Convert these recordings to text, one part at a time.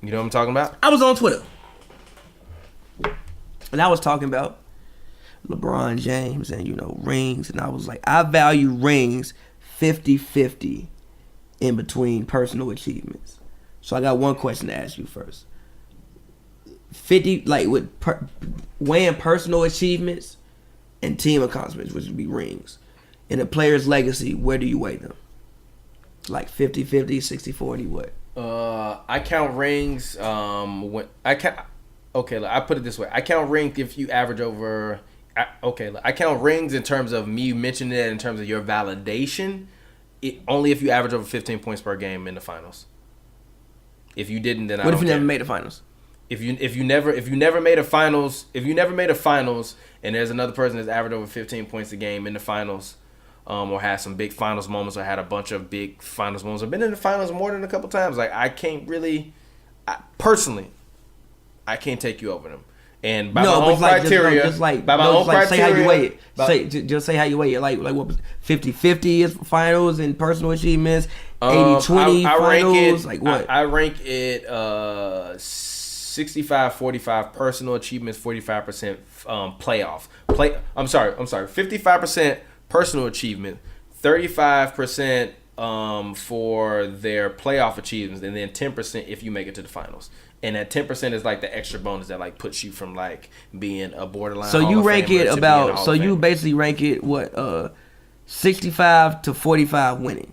You know what I'm talking about? I was on Twitter. And I was talking about LeBron James and, rings. And I was like, I value rings 50-50 in between personal achievements. So I got one question to ask you first. 50, like weighing personal achievements and team accomplishments, which would be rings. In a player's legacy, where do you weigh them? Like 50-50, 60-40, what? I count rings Okay, I put it this way. I count rings if you average over. I count rings in terms of me mentioning it in terms of your validation. Only if you average over 15 points per game in the finals. If you didn't, then I don't care. What if you never made the finals? If you never made a finals, and there's another person that's averaged over 15 points a game in the finals, or had some big finals moments, or had a bunch of big finals moments, or been in the finals more than a couple times, like I can't really, personally, I can't take you over them. And by my own criteria, say how you weigh it. Just say how you weigh it. Like what was 50-50 is finals and personal achievements, 80-20 finals. Like what? I rank it 65-45 personal achievements, 45% playoff. I'm sorry. 55% personal achievement, 35% for their playoff achievements, and then 10% if you make it to the finals. And that 10% is like the extra bonus that like puts you from like being a borderline. So you rank it about. So you basically rank it 65 to 45 winning.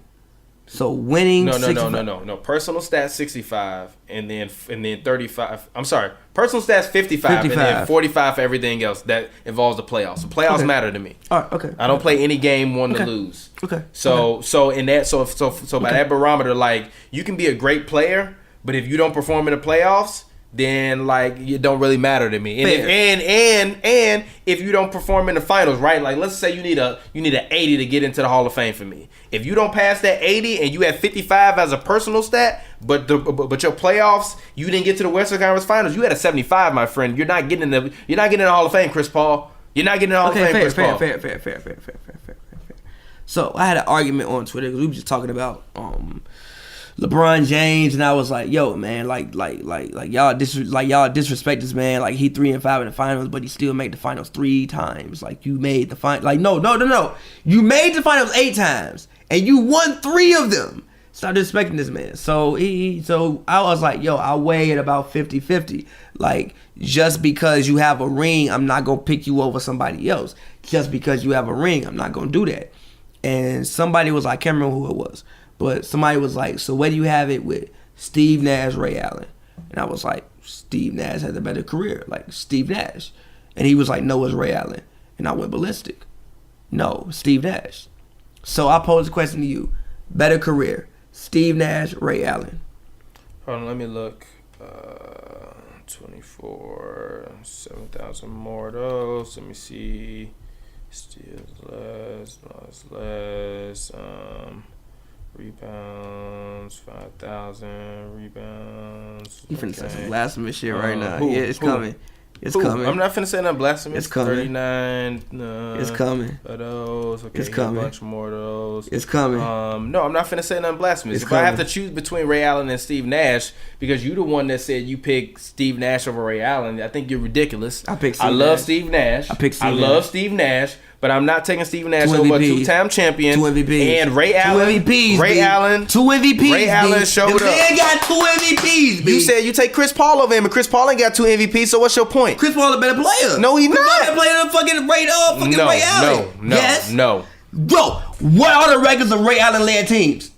So winning. No. Personal stats 65, and then 35. I'm sorry. Personal stats 55, and then 45 for everything else that involves the playoffs. The playoffs matter to me. All right. Okay. I don't play any game won to lose. Okay. So by that barometer, like you can be a great player, but if you don't perform in the playoffs, then like it don't really matter to me. And if you don't perform in the finals, right? Like let's say you need an 80 to get into the Hall of Fame for me. If you don't pass that 80 and you have 55 as a personal stat, but your playoffs, you didn't get to the Western Conference Finals, you had a 75, my friend. You're not getting in the Hall of Fame, Chris Paul. You're not getting in the Hall of Fame, Chris Paul. Fair. So I had an argument on Twitter because we were just talking about LeBron James, and I was like, "Yo, man, like y'all disrespect this man. Like he 3-5 in the finals, but he still made the finals 3 times. Like you made the final. Like no. You made the finals 8 times, and you won 3 of them. Stop disrespecting this man." So I was like, "Yo, I weigh it about 50-50. Like just because you have a ring, I'm not gonna pick you over somebody else. Just because you have a ring, I'm not gonna do that." And somebody was like, I can't remember who it was. But somebody was like, "So where do you have it with Steve Nash, Ray Allen?" And I was like, Steve Nash had a better career, like Steve Nash. And he was like, "No, it's Ray Allen." And I went ballistic. No, Steve Nash. So I posed a question to you. Better career, Steve Nash, Ray Allen. Hold on, let me look. 24, 7,000 more of those. Let me see. Steals less. Rebounds, 5,000 rebounds. You finna say some blasphemous shit right now. Yeah, it's coming. It's coming. I'm not finna say nothing blasphemous. It's coming. 39. It's coming. Of those. Okay, it's coming. A bunch more of those. It's coming. No, I'm not finna say nothing blasphemous. If I have to choose between Ray Allen and Steve Nash, because you the one that said you pick Steve Nash over Ray Allen, I think you're ridiculous. I pick Steve Nash. love Steve Nash. I love Steve Nash. But I'm not taking Steve Nash over a 2-time champion. 2 MVPs. And Ray Allen. 2 MVPs. Ray Allen. 2 MVPs. Ray Allen showed up. The man got 2 MVPs, You said you take Chris Paul over him, and Chris Paul ain't got 2 MVPs, so what's your point? Chris Paul a better player. No, he's not. Chris Paul a better player than fucking Ray Allen. No. Yes. No. Bro, what are the records of Ray Allen led teams?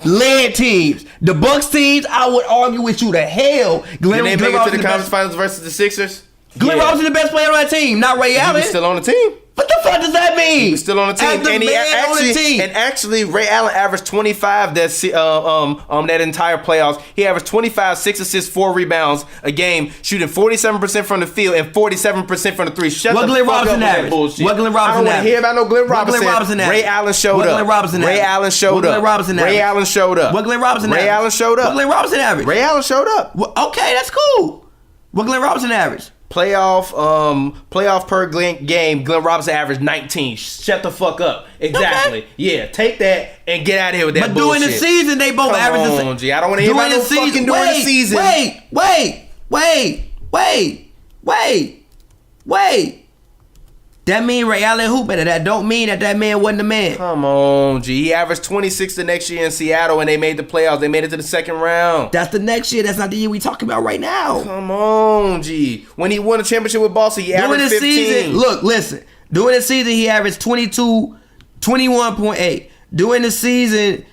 Led teams. The Bucks teams, I would argue with you to hell. Did they make it to the conference finals versus the Sixers? Glenn Robinson the best player on that team, not Ray Allen. He's still on the team. What the fuck does that mean? He was still on the team. And actually, Ray Allen averaged 25 that entire playoffs. He averaged 25, 6 assists, 4 rebounds a game, shooting 47% from the field and 47% from the three. Shut the fuck up with that bullshit. What Glenn Robinson I don't want to hear about no Glenn Robinson. Ray Allen showed up. Ray Allen showed up. Ray Allen showed up. What Glenn Robinson average? Ray Allen showed up. What Glenn Robinson average? Ray Allen showed up. Okay, that's cool. What Glenn Robinson average? playoff per game, Glenn Robinson averaged 19. Shut the fuck up. Exactly. Okay. Yeah, take that and get out of here with that but bullshit. But during the season, they both averaged the same. G. I don't want to hear about no fucking during the season. Wait. That mean Ray Allen hoop better. That don't mean that man wasn't the man. Come on, G. He averaged 26 the next year in Seattle, and they made the playoffs. They made it to the second round. That's the next year. That's not the year we talking about right now. Come on, G. When he won a championship with Boston, he averaged 15. Season, look, listen. During the season, he averaged 21.8. During the season,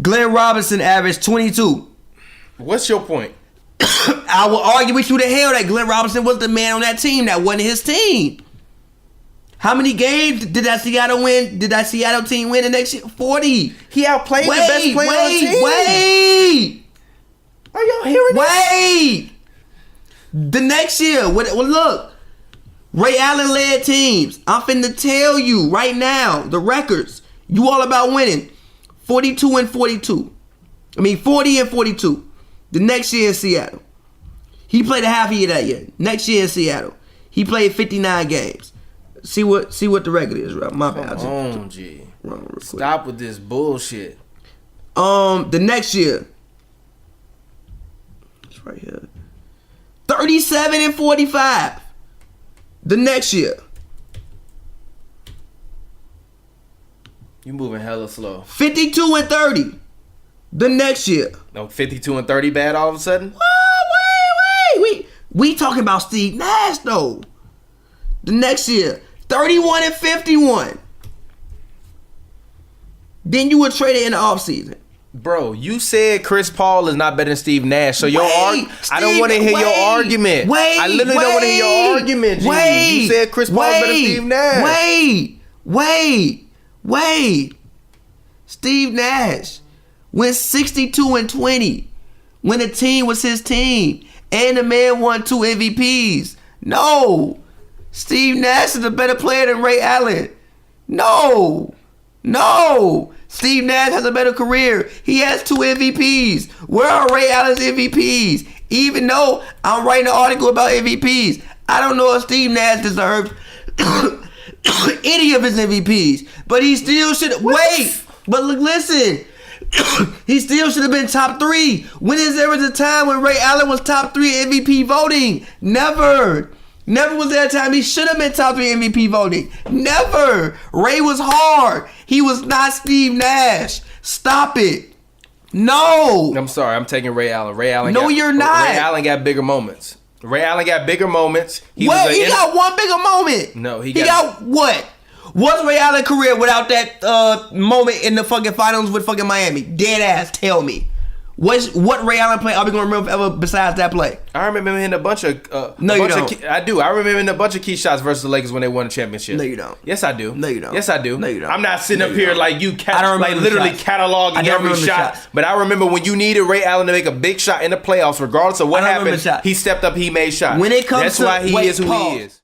Glenn Robinson averaged 22. What's your point? I will argue with you to hell that Glenn Robinson was the man on that team. That wasn't his team. How many games did that Seattle win? Did that Seattle team win the next year? 40. He outplayed the best player on the team. Wait. Are y'all hearing this? Wait. The next year, look. Ray Allen led teams. I'm finna tell you right now, the records. You all about winning. 42 and 42. 40 and 42. The next year in Seattle. He played a half a year that year. Next year in Seattle. He played 59 games. See what the record is, right? My bad. Come on, G. Stop with this bullshit. The next year. It's right here. 37 and 45. The next year. You moving hella slow. 52 and 30. The next year. No, 52 and 30 bad all of a sudden? Oh, wait. We talking about Steve Nash, though. The next year. 31 and 51. Then you were traded in the offseason. Bro, you said Chris Paul is not better than Steve Nash. So I don't want to hear your argument. I literally don't want to hear your argument, G. You said Chris Paul is better than Steve Nash. Wait. Steve Nash went 62 and 20 when the team was his team. And the man won 2 MVPs. No. Steve Nash is a better player than Ray Allen. No. Steve Nash has a better career. He has 2 MVPs. Where are Ray Allen's MVPs? Even though I'm writing an article about MVPs, I don't know if Steve Nash deserved any of his MVPs. But he still should. Wait. But look, listen. He still should have been top 3. When is there was a time when Ray Allen was top 3 MVP voting? Never was there a time he should have been top 3 MVP voting. Never. Ray was hard. He was not Steve Nash. Stop it. No. I'm sorry. I'm taking Ray Allen. You're not. Ray Allen got bigger moments. He got one bigger moment. No, he got what? What's Ray Allen's career without that moment in the fucking finals with fucking Miami? Dead ass. Tell me. What Ray Allen play are we gonna remember ever besides that play? I remember him hitting a bunch of you don't. I do. I remember him hitting a bunch of key shots versus the Lakers when they won the championship. No, you don't. Yes, I do. No, you don't. Yes, I do. No, you don't. I'm not sitting up here like you, literally cataloging every every shot. But I remember when you needed Ray Allen to make a big shot in the playoffs, regardless of what happened, he stepped up. He made shots. When it comes that's why he is who he is.